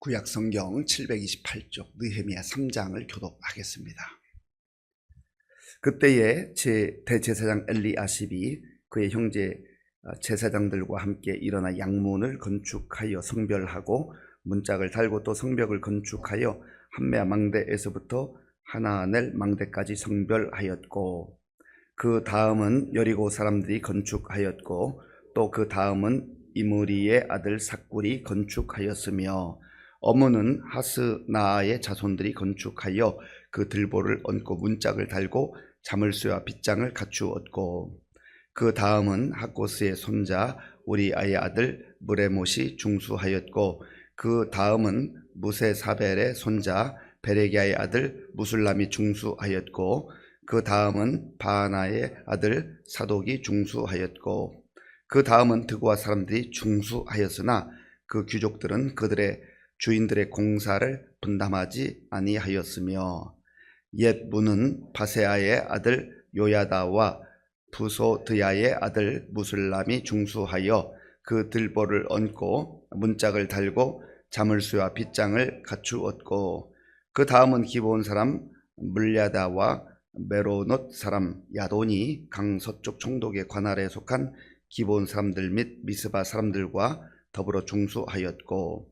구약성경 728쪽 느헤미야 3장을 교독하겠습니다. 그때에 대제사장 엘리아십이 그의 형제 제사장들과 함께 일어나 양문을 건축하여 성별하고 문짝을 달고 또 성벽을 건축하여 함메아 망대에서부터 하나넬 망대까지 성별하였고, 그 다음은 여리고 사람들이 건축하였고, 또 그 다음은 이므리의 아들 삭굴이 건축하였으며, 어문은 하스나의 자손들이 건축하여 그 들보를 얹고 문짝을 달고 자물쇠와 빗장을 갖추었고, 그 다음은 학고스의 손자 우리아의 아들 무레못이 중수하였고, 그 다음은 무세사벨의 손자 베레기야의 아들 무술람이 중수하였고, 그 다음은 바하나의 아들 사독이 중수하였고, 그 다음은 드고아 사람들이 중수하였으나 그 귀족들은 그들의 주인들의 공사를 분담하지 아니하였으며, 옛 문은 바세아의 아들 요야다와 부소드야의 아들 무술람이 중수하여 그 들보를 얹고 문짝을 달고 자물쇠와 빗장을 갖추었고, 그 다음은 기브온 사람 물야다와 메로노 사람 야돈이 강 서쪽 총독의 관할에 속한 기브온 사람들 및 미스바 사람들과 더불어 중수하였고,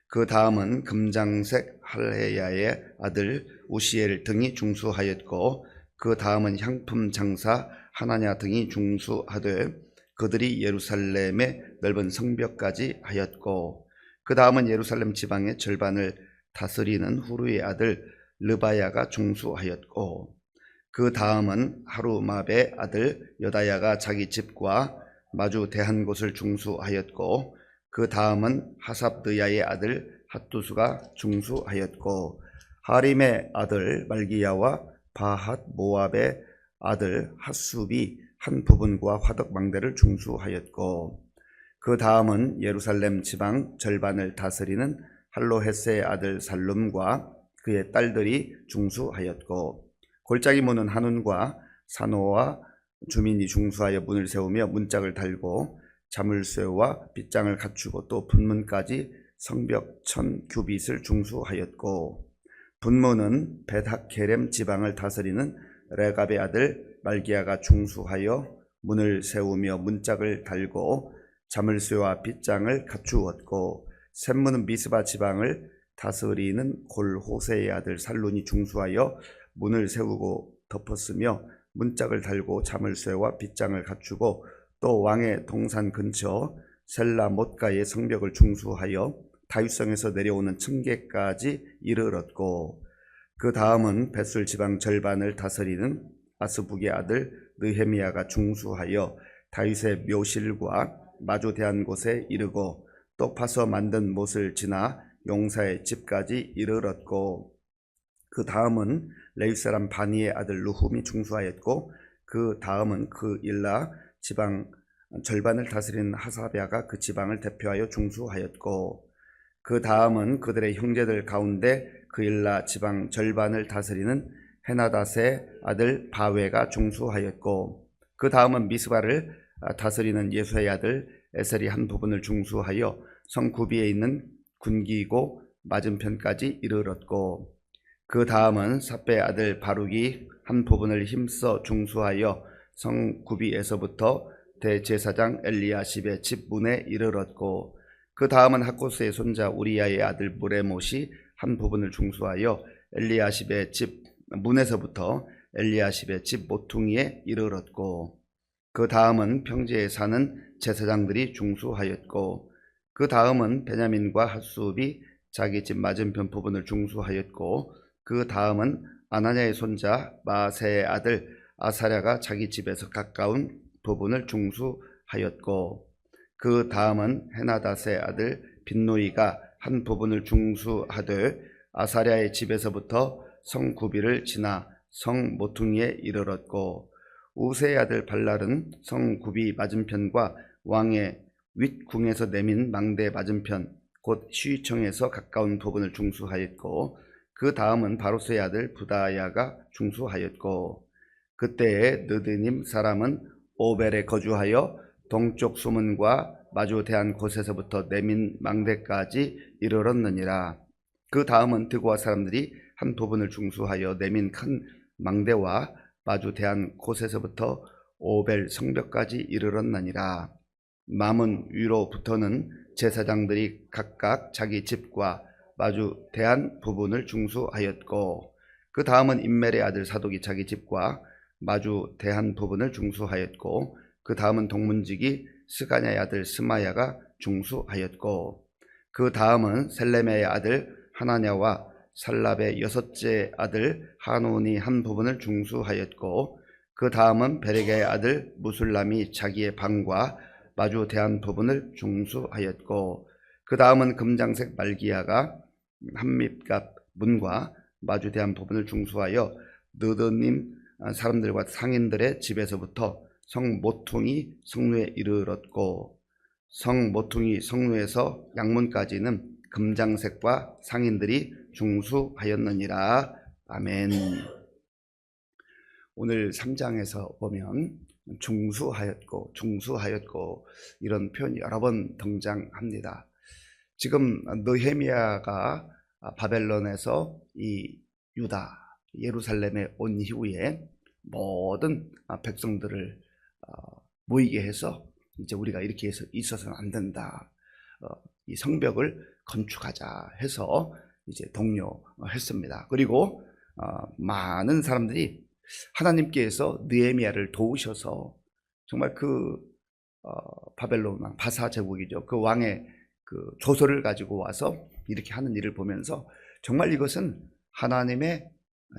그 다음은 금장색 할헤야의 아들 우시엘 등이 중수하였고, 그 다음은 향품 장사 하나냐 등이 중수하되 그들이 예루살렘의 넓은 성벽까지 하였고, 그 다음은 예루살렘 지방의 절반을 다스리는 후루의 아들 르바야가 중수하였고, 그 다음은 하루마베의 아들 여다야가 자기 집과 마주 대한 곳을 중수하였고, 그 다음은 하삽드야의 아들 핫두수가 중수하였고, 하림의 아들 말기야와 바핫 모압의 아들 핫숲이 한 부분과 화덕망대를 중수하였고, 그 다음은 예루살렘 지방 절반을 다스리는 할로헤스의 아들 살룸과 그의 딸들이 중수하였고, 골짜기 문은 한운과 사노와 주민이 중수하여 문을 세우며 문짝을 달고 자물쇠와 빗장을 갖추고, 또 분문까지 성벽 1000규빗을 중수하였고, 분문은 벳하케렘 지방을 다스리는 레갑의 아들 말기야가 중수하여 문을 세우며 문짝을 달고 자물쇠와 빗장을 갖추었고, 샘문은 미스바 지방을 다스리는 골호세의 아들 살룬이 중수하여 문을 세우고 덮었으며 문짝을 달고 자물쇠와 빗장을 갖추고, 또 왕의 동산 근처 셀라못가의 성벽을 중수하여 다윗성에서 내려오는 층계까지 이르렀고, 그 다음은 벳술 지방 절반을 다스리는 아스북의 아들 느헤미야가 중수하여 다윗의 묘실과 마주 대한 곳에 이르고, 또 파서 만든 못을 지나 용사의 집까지 이르렀고, 그 다음은 레위 사람 바니의 아들 루훔이 중수하였고, 그 다음은 그 일라 지방 절반을 다스리는 하사랴가 그 지방을 대표하여 중수하였고, 그 다음은 그들의 형제들 가운데 그 일라 지방 절반을 다스리는 헤나닷의 아들 바웨가 중수하였고, 그 다음은 미스바를 다스리는 예수의 아들 에셀이 한 부분을 중수하여 성 구비에 있는 군기고 맞은편까지 이르렀고, 그 다음은 삽배의 아들 바룩이 한 부분을 힘써 중수하여 성 구비에서부터 대제사장 엘리야십의 집 문에 이르렀고, 그 다음은 학고스의 손자 우리아의 아들 무레못이 한 부분을 중수하여 엘리야십의 집 문에서부터 엘리야십의 집 모퉁이에 이르렀고, 그 다음은 평지에 사는 제사장들이 중수하였고, 그 다음은 베냐민과 핫숲이 자기 집 맞은편 부분을 중수하였고, 그 다음은 아나냐의 손자 마세의 아들 아사랴가 자기 집에서 가까운 부분을 중수하였고, 그 다음은 헤나닷의 아들 빈누이가 한 부분을 중수하되 아사랴의 집에서부터 성 구비를 지나 성 모퉁이에 이르렀고, 우세의 아들 발랄은 성 구비 맞은편과 왕의 윗궁에서 내민 망대 맞은편 곧 시위청에서 가까운 부분을 중수하였고, 그 다음은 바로스의 아들 부다야가 중수하였고, 그때에 느드님 사람은 오벨에 거주하여 동쪽 수문과 마주 대한 곳에서부터 내민 망대까지 이르렀느니라. 그 다음은 드고아 사람들이 한 부분을 중수하여 내민 큰 망대와 마주 대한 곳에서부터 오벨 성벽까지 이르렀느니라. 마문 위로부터는 제사장들이 각각 자기 집과 마주 대한 부분을 중수하였고, 그 다음은 임멜의 아들 사독이 자기 집과 마주 대한 부분을 중수하였고, 그 다음은 동문지기 스가냐의 아들 스마야가 중수하였고, 그 다음은 셀레메의 아들 하나냐와 살랍의 여섯째 아들 하논이 한 부분을 중수하였고, 그 다음은 베레게의 아들 무술람이 자기의 방과 마주 대한 부분을 중수하였고, 그 다음은 금장색 말기야가 한밉갑 문과 마주 대한 부분을 중수하여 느드님 사람들과 상인들의 집에서부터 성 모퉁이 성루에 이르렀고, 성 모퉁이 성루에서 양문까지는 금장색과 상인들이 중수하였느니라. 아멘. 오늘 3장에서 보면 중수하였고 이런 표현이 여러 번 등장합니다. 지금 느헤미야가 바벨론에서 이 유다 예루살렘에 온 이후에 모든 백성들을 모이게 해서 이제 우리가 이렇게 해서 있어서는 안 된다. 이 성벽을 건축하자 해서 이제 독려했습니다. 그리고 많은 사람들이 하나님께서 느헤미야를 도우셔서 정말 바벨론 왕 바사 제국이죠. 그 왕의 그 조서를 가지고 와서 이렇게 하는 일을 보면서 정말 이것은 하나님의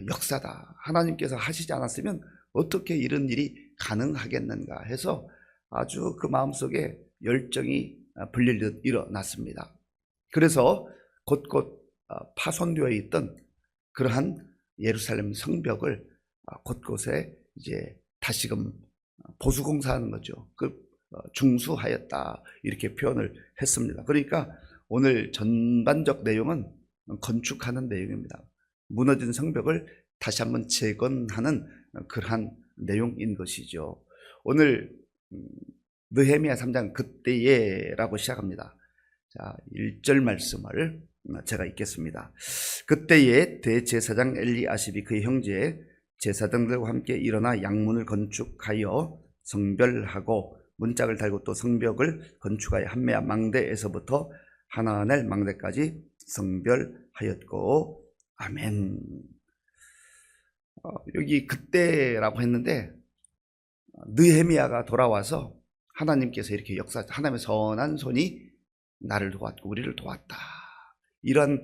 역사다. 하나님께서 하시지 않았으면 어떻게 이런 일이 가능하겠는가 해서 아주 그 마음속에 열정이 불릴듯 일어났습니다. 그래서 곳곳 파손되어 있던 그러한 예루살렘 성벽을 곳곳에 이제 다시금 보수공사하는 거죠. 중수하였다 이렇게 표현을 했습니다. 그러니까 오늘 전반적 내용은 건축하는 내용입니다. 무너진 성벽을 다시 한번 재건하는 그러한 내용인 것이죠. 오늘 느헤미야 3장 그때에라고 시작합니다. 자, 1절 말씀을 제가 읽겠습니다. 그때에 대제사장 엘리아십이 그의 형제 제사장들과 함께 일어나 양문을 건축하여 성별하고 문짝을 달고 또 성벽을 건축하여 한메아 망대에서부터 하나넬 망대까지 성별하였고. 아멘. 여기 그때라고 했는데 느헤미야가 돌아와서 하나님께서 이렇게 하나님의 선한 손이 나를 도왔고 우리를 도왔다. 이런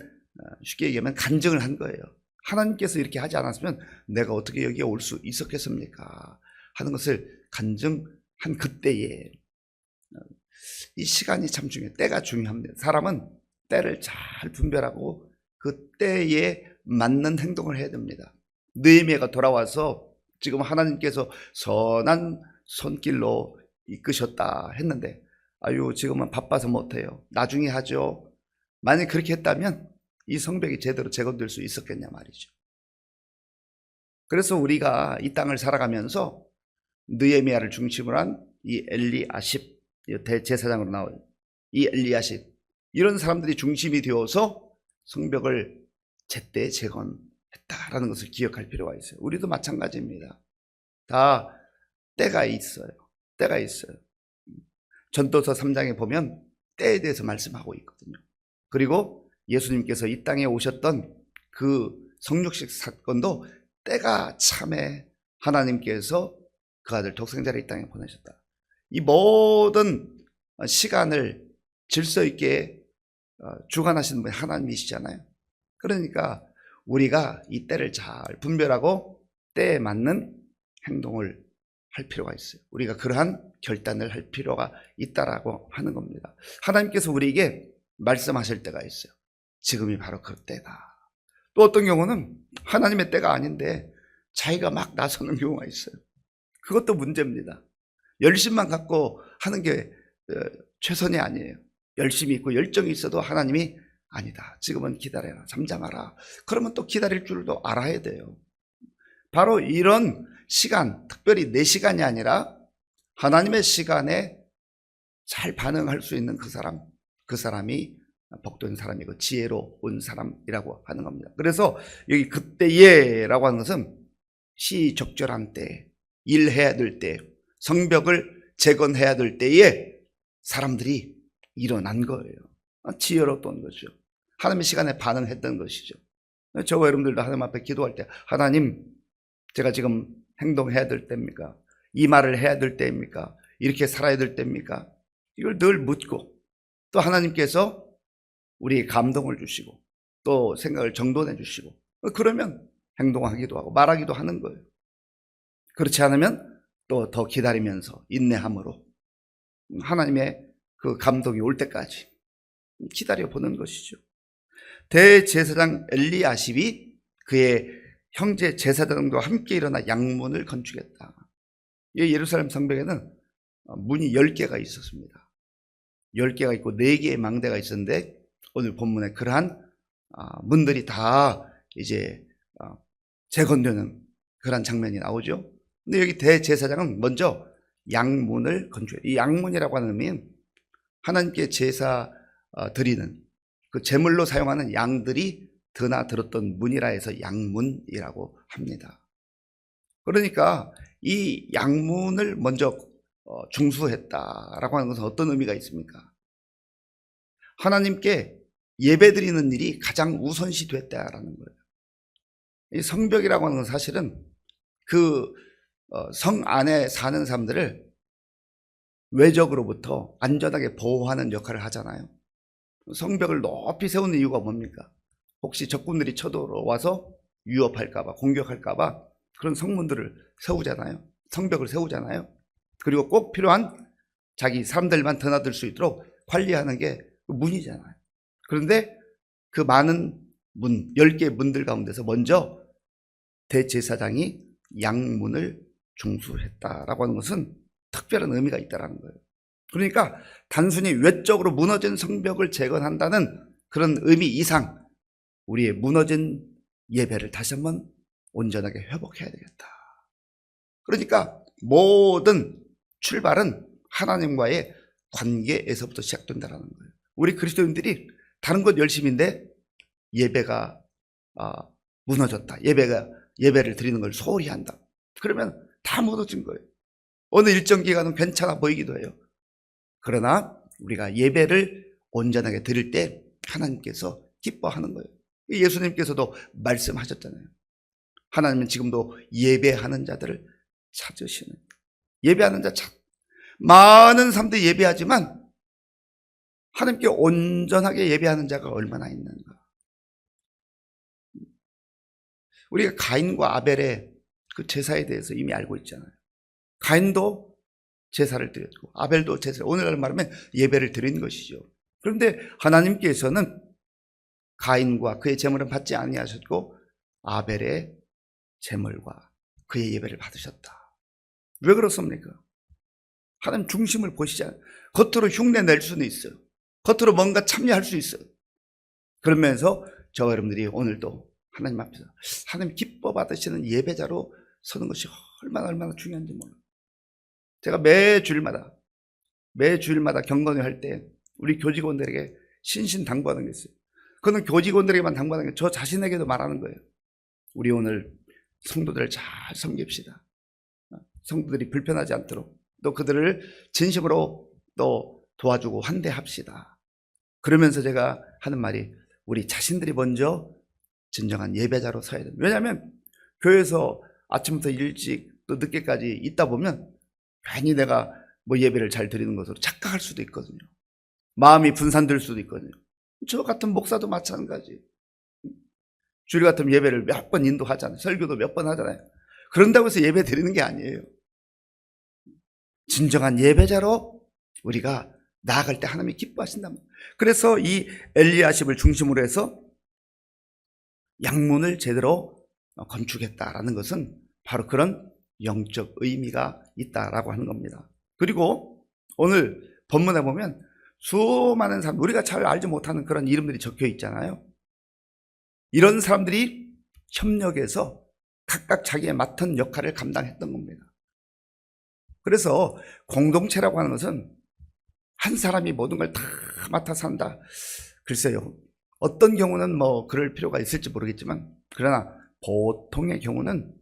쉽게 얘기하면 간증을 한 거예요. 하나님께서 이렇게 하지 않았으면 내가 어떻게 여기에 올 수 있었겠습니까? 하는 것을 간증한 그때에 이 시간이 참 중요해요. 때가 중요합니다. 사람은 때를 잘 분별하고 그 때에 맞는 행동을 해야 됩니다. 느헤미야가 돌아와서 지금 하나님께서 선한 손길로 이끄셨다 했는데 지금은 바빠서 못해요. 나중에 하죠. 만약 그렇게 했다면 이 성벽이 제대로 재건될 수 있었겠냐 말이죠. 그래서 우리가 이 땅을 살아가면서 느헤미야를 중심으로 한 이 엘리아십, 대제사장으로 나온 이 엘리아십, 이런 사람들이 중심이 되어서 성벽을 제때 재건했다라는 것을 기억할 필요가 있어요. 우리도 마찬가지입니다. 다 때가 있어요. 때가 있어요. 전도서 3장에 보면 때에 대해서 말씀하고 있거든요. 그리고 예수님께서 이 땅에 오셨던 그 성육식 사건도 때가 참에 하나님께서 그 아들 독생자를 이 땅에 보내셨다. 이 모든 시간을 질서 있게 주관하시는 분이 하나님이시잖아요. 그러니까 우리가 이 때를 잘 분별하고 때에 맞는 행동을 할 필요가 있어요. 우리가 그러한 결단을 할 필요가 있다라고 하는 겁니다. 하나님께서 우리에게 말씀하실 때가 있어요. 지금이 바로 그 때다. 또 어떤 경우는 하나님의 때가 아닌데 자기가 막 나서는 경우가 있어요. 그것도 문제입니다. 열심만 갖고 하는 게 최선이 아니에요. 열심이 있고 열정이 있어도 하나님이 아니다. 지금은 기다려라. 잠잠하라. 그러면 또 기다릴 줄도 알아야 돼요. 바로 이런 시간, 특별히 내 시간이 아니라 하나님의 시간에 잘 반응할 수 있는 그 사람이 복된 사람이고 지혜로운 사람이라고 하는 겁니다. 그래서 여기 그때에라고 하는 것은 시적절한 때, 일해야 될 때, 성벽을 재건해야 될 때에 사람들이 일어난 거예요. 지혜롭던 거죠. 하나님의 시간에 반응했던 것이죠. 저와 여러분들도 하나님 앞에 기도할 때, 하나님, 제가 지금 행동해야 될 때입니까? 이 말을 해야 될 때입니까? 이렇게 살아야 될 때입니까? 이걸 늘 묻고, 또 하나님께서 우리에게 감동을 주시고 또 생각을 정돈해 주시고, 그러면 행동하기도 하고 말하기도 하는 거예요. 그렇지 않으면 또 더 기다리면서 인내함으로 하나님의 그 감동이 올 때까지 기다려 보는 것이죠. 대제사장 엘리야십이 그의 형제 제사장과 함께 일어나 양문을 건축했다. 이 예루살렘 성벽에는 문이 10개가 있었습니다. 10개가 있고 4개의 망대가 있었는데 오늘 본문에 그러한 문들이 다 이제 재건되는 그런 장면이 나오죠. 근데 여기 대제사장은 먼저 양문을 건축해요. 이 양문이라고 하는 의미는 하나님께 제사 드리는 그 제물로 사용하는 양들이 드나들었던 문이라 해서 양문이라고 합니다. 그러니까 이 양문을 먼저 중수했다라고 하는 것은 어떤 의미가 있습니까? 하나님께 예배드리는 일이 가장 우선시 됐다라는 거예요. 이 성벽이라고 하는 건 사실은 그 성 안에 사는 사람들을 외적으로부터 안전하게 보호하는 역할을 하잖아요. 성벽을 높이 세우는 이유가 뭡니까? 혹시 적군들이 쳐들어와서 위협할까봐, 공격할까봐 그런 성문들을 세우잖아요. 성벽을 세우잖아요. 그리고 꼭 필요한 자기 사람들만 드나들 수 있도록 관리하는 게 문이잖아요. 그런데 그 많은 문, 10개의 문들 가운데서 먼저 대제사장이 양문을 중수했다라고 하는 것은 특별한 의미가 있다는 거예요. 그러니까 단순히 외적으로 무너진 성벽을 재건한다는 그런 의미 이상 우리의 무너진 예배를 다시 한번 온전하게 회복해야 되겠다. 그러니까 모든 출발은 하나님과의 관계에서부터 시작된다는 거예요. 우리 그리스도인들이 다른 것 열심인데 예배가 무너졌다. 예배를 드리는 걸 소홀히 한다. 그러면 다 무너진 거예요. 어느 일정 기간은 괜찮아 보이기도 해요. 그러나 우리가 예배를 온전하게 드릴 때 하나님께서 기뻐하는 거예요. 예수님께서도 말씀하셨잖아요. 하나님은 지금도 예배하는 자들을 찾으시는, 예배하는 자 많은 사람들이 예배하지만 하나님께 온전하게 예배하는 자가 얼마나 있는가. 우리가 가인과 아벨의 그 제사에 대해서 이미 알고 있잖아요. 가인도 제사를 드렸고 아벨도 제사를, 오늘날 말하면 예배를 드린 것이죠. 그런데 하나님께서는 가인과 그의 제물은 받지 아니하셨고 아벨의 제물과 그의 예배를 받으셨다. 왜 그렇습니까? 하나님 중심을 보시잖아요. 겉으로 흉내 낼 수는 있어요. 겉으로 뭔가 참여할 수 있어요. 그러면서 저와 여러분들이 오늘도 하나님 앞에서 하나님 기뻐 받으시는 예배자로 서는 것이 얼마나 중요한지 몰라요. 제가 매 주일마다 경건회 할 때 우리 교직원들에게 신신당부하는 게 있어요. 그건 교직원들에게만 당부하는 게 저 자신에게도 말하는 거예요. 우리 오늘 성도들을 잘 섬깁시다. 성도들이 불편하지 않도록 또 그들을 진심으로 또 도와주고 환대합시다. 그러면서 제가 하는 말이 우리 자신들이 먼저 진정한 예배자로 서야 됩니다. 왜냐하면 교회에서 아침부터 일찍 또 늦게까지 있다 보면 괜히 내가 뭐 예배를 잘 드리는 것으로 착각할 수도 있거든요. 마음이 분산될 수도 있거든요. 저 같은 목사도 마찬가지. 주일 같은 예배를 몇 번 인도하잖아요. 설교도 몇 번 하잖아요. 그런다고 해서 예배 드리는 게 아니에요. 진정한 예배자로 우리가 나아갈 때 하나님이 기뻐하신답니다. 그래서 이 엘리야십을 중심으로 해서 양문을 제대로 건축했다라는 것은 바로 그런 영적 의미가 있다라고 하는 겁니다. 그리고 오늘 본문에 보면 수많은 사람, 우리가 잘 알지 못하는 그런 이름들이 적혀 있잖아요. 이런 사람들이 협력해서 각각 자기의 맡은 역할을 감당했던 겁니다. 그래서 공동체라고 하는 것은 한 사람이 모든 걸 다 맡아서 한다. 글쎄요. 어떤 경우는 뭐 그럴 필요가 있을지 모르겠지만 그러나 보통의 경우는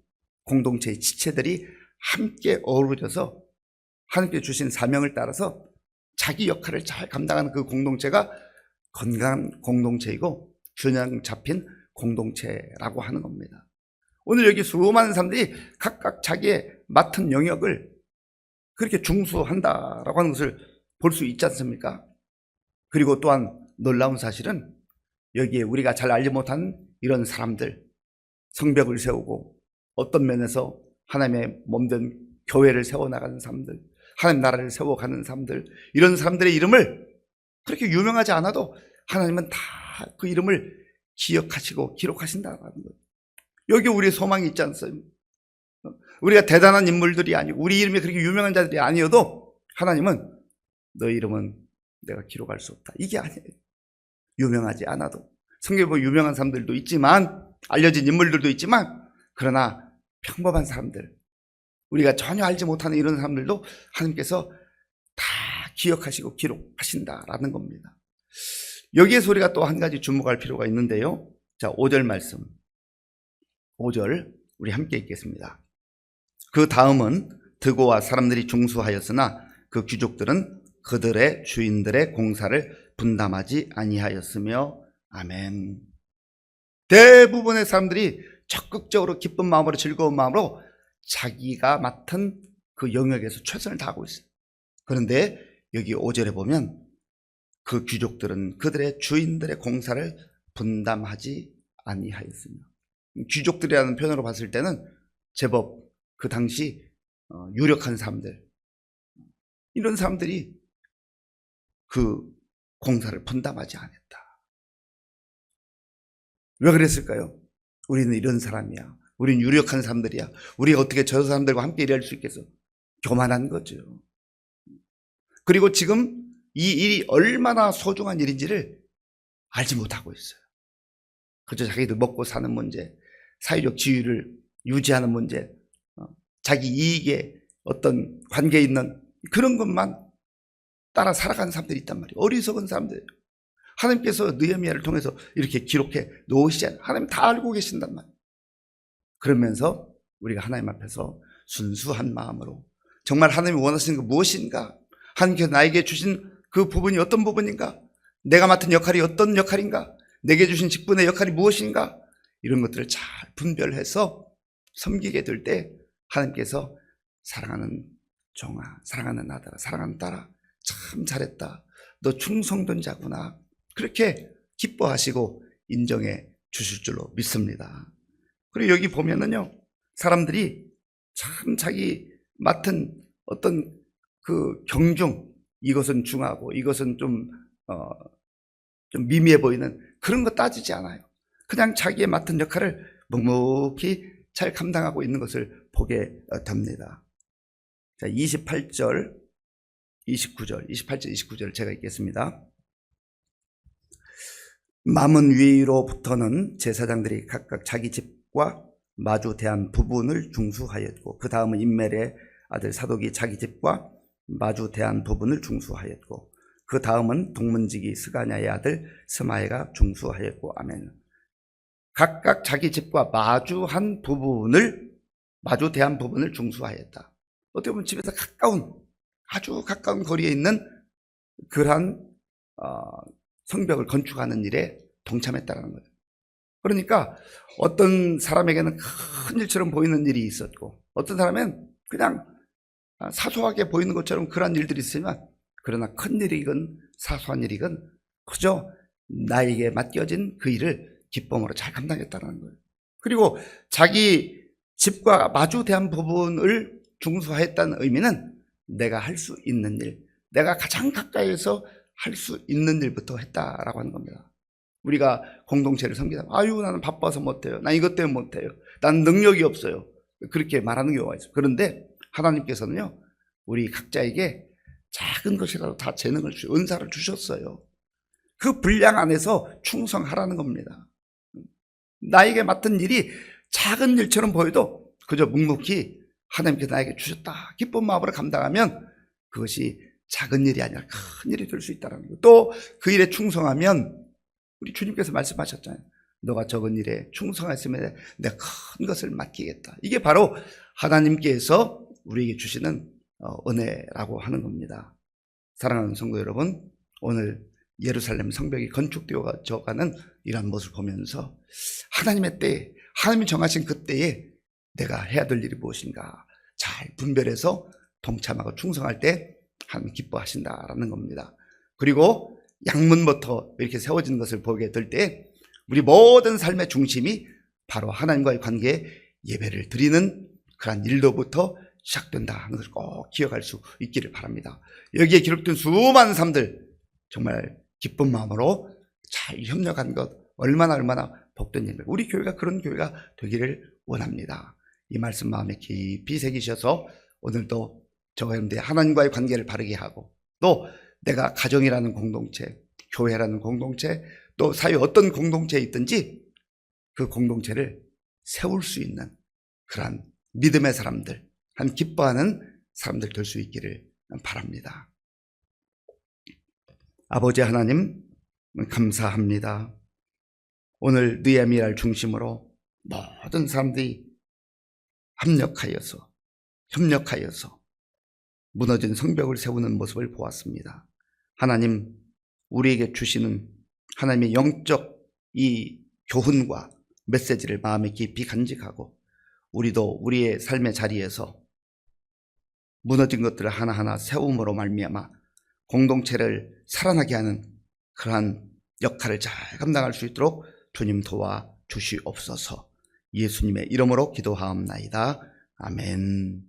공동체의 지체들이 함께 어우러져서 하나님께 주신 사명을 따라서 자기 역할을 잘 감당하는 그 공동체가 건강한 공동체이고 균형 잡힌 공동체라고 하는 겁니다. 오늘 여기 수많은 사람들이 각각 자기의 맡은 영역을 그렇게 중수한다라고 하는 것을 볼 수 있지 않습니까? 그리고 또한 놀라운 사실은 여기에 우리가 잘 알지 못한 이런 사람들, 성벽을 세우고 어떤 면에서 하나님의 몸된 교회를 세워나가는 사람들, 하나님 나라를 세워가는 사람들, 이런 사람들의 이름을 그렇게 유명하지 않아도 하나님은 다 그 이름을 기억하시고 기록하신다는 거예요. 여기 우리의 소망이 있지 않습니까? 우리가 대단한 인물들이 아니고 우리 이름이 그렇게 유명한 자들이 아니어도 하나님은 너 이름은 내가 기록할 수 없다. 이게 아니에요. 유명하지 않아도. 성경에 보면 유명한 사람들도 있지만 알려진 인물들도 있지만 그러나 평범한 사람들, 우리가 전혀 알지 못하는 이런 사람들도 하나님께서 다 기억하시고 기록하신다라는 겁니다. 여기에서 우리가 또 한 가지 주목할 필요가 있는데요. 자, 5절 말씀. 5절 우리 함께 읽겠습니다. 그 다음은 드고와 사람들이 중수하였으나 그 귀족들은 그들의 주인들의 공사를 분담하지 아니하였으며 아멘. 대부분의 사람들이 적극적으로 기쁜 마음으로 즐거운 마음으로 자기가 맡은 그 영역에서 최선을 다하고 있어요. 그런데 여기 5절에 보면 그 귀족들은 그들의 주인들의 공사를 분담하지 아니하였으며, 귀족들이라는 표현으로 봤을 때는 제법 그 당시 유력한 사람들, 이런 사람들이 그 공사를 분담하지 않았다. 왜 그랬을까요? 우리는 이런 사람이야. 우리는 유력한 사람들이야. 우리가 어떻게 저 사람들과 함께 일할 수 있겠어? 교만한 거죠. 그리고 지금 이 일이 얼마나 소중한 일인지를 알지 못하고 있어요. 그저 자기들 먹고 사는 문제, 사회적 지위를 유지하는 문제, 자기 이익에 어떤 관계에 있는 그런 것만 따라 살아가는 사람들이 있단 말이에요. 어리석은 사람들. 하나님께서 느헤미야를 통해서 이렇게 기록해 놓으시잖아요. 하나님 다 알고 계신단 말이에요. 그러면서 우리가 하나님 앞에서 순수한 마음으로 정말 하나님이 원하시는 게 무엇인가? 하나님께서 나에게 주신 그 부분이 어떤 부분인가? 내가 맡은 역할이 어떤 역할인가? 내게 주신 직분의 역할이 무엇인가? 이런 것들을 잘 분별해서 섬기게 될 때 하나님께서 사랑하는 종아, 사랑하는 아들아, 사랑하는 딸아, 참 잘했다. 너 충성된 자구나. 그렇게 기뻐하시고 인정해 주실 줄로 믿습니다. 그리고 여기 보면은요, 사람들이 참 자기 맡은 어떤 그 경중, 이것은 중하고 이것은 좀 미미해 보이는 그런 거 따지지 않아요. 그냥 자기의 맡은 역할을 묵묵히 잘 감당하고 있는 것을 보게 됩니다. 자, 28절, 29절 제가 읽겠습니다. 마문 위로부터는 제사장들이 각각 자기 집과 마주 대한 부분을 중수하였고, 그 다음은 임멜의 아들 사독이 자기 집과 마주 대한 부분을 중수하였고, 그 다음은 동문지기 스가냐의 아들 스마야가 중수하였고, 아멘. 각각 자기 집과 마주한 부분을, 마주 대한 부분을 중수하였다. 어떻게 보면 집에서 아주 가까운 거리에 있는 그러한 성벽을 건축하는 일에 동참했다는 거예요. 그러니까 어떤 사람에게는 큰 일처럼 보이는 일이 있었고, 어떤 사람은 그냥 사소하게 보이는 것처럼 그런 일들이 있으면, 그러나 큰 일이건 사소한 일이건 그저 나에게 맡겨진 그 일을 기쁨으로 잘 감당했다는 거예요. 그리고 자기 집과 마주 대한 부분을 중수했다는 의미는 내가 할 수 있는 일, 내가 가장 가까이에서 할 수 있는 일부터 했다라고 하는 겁니다. 우리가 공동체를 섬기다, 아유 나는 바빠서 못해요, 난 이것 때문에 못해요, 난 능력이 없어요, 그렇게 말하는 경우가 있어요. 그런데 하나님께서는요, 우리 각자에게 작은 것이라도 다 재능을 은사를 주셨어요. 그 분량 안에서 충성하라는 겁니다. 나에게 맡은 일이 작은 일처럼 보여도 그저 묵묵히 하나님께서 나에게 주셨다, 기쁜 마음으로 감당하면 그것이 작은 일이 아니라 큰 일이 될 수 있다는 거예요. 또 그 일에 충성하면 우리 주님께서 말씀하셨잖아요. 너가 적은 일에 충성했으면 내가 큰 것을 맡기겠다. 이게 바로 하나님께서 우리에게 주시는 은혜라고 하는 겁니다. 사랑하는 성도 여러분, 오늘 예루살렘 성벽이 건축되어가는 이런 모습을 보면서 하나님의 때에, 하나님이 정하신 그 때에 내가 해야 될 일이 무엇인가 잘 분별해서 동참하고 충성할 때 하나님 기뻐하신다라는 겁니다. 그리고 양문부터 이렇게 세워진 것을 보게 될 때 우리 모든 삶의 중심이 바로 하나님과의 관계에 예배를 드리는 그런 일로부터 시작된다 하는 것을 꼭 기억할 수 있기를 바랍니다. 여기에 기록된 수많은 사람들 정말 기쁜 마음으로 잘 협력한 것 얼마나 복된 일입니다. 우리 교회가 그런 교회가 되기를 원합니다. 이 말씀 마음에 깊이 새기셔서 오늘도 저와 여러분들이 하나님과의 관계를 바르게 하고 또 내가 가정이라는 공동체, 교회라는 공동체, 또 사회 어떤 공동체에 있든지 그 공동체를 세울 수 있는 그러한 믿음의 사람들, 한 기뻐하는 사람들 될 수 있기를 바랍니다. 아버지 하나님 감사합니다. 오늘 느헤미야를 중심으로 모든 사람들이 협력하여서 무너진 성벽을 세우는 모습을 보았습니다. 하나님, 우리에게 주시는 하나님의 영적 이 교훈과 메시지를 마음에 깊이 간직하고 우리도 우리의 삶의 자리에서 무너진 것들을 하나하나 세움으로 말미암아 공동체를 살아나게 하는 그러한 역할을 잘 감당할 수 있도록 주님 도와 주시옵소서. 예수님의 이름으로 기도하옵나이다. 아멘.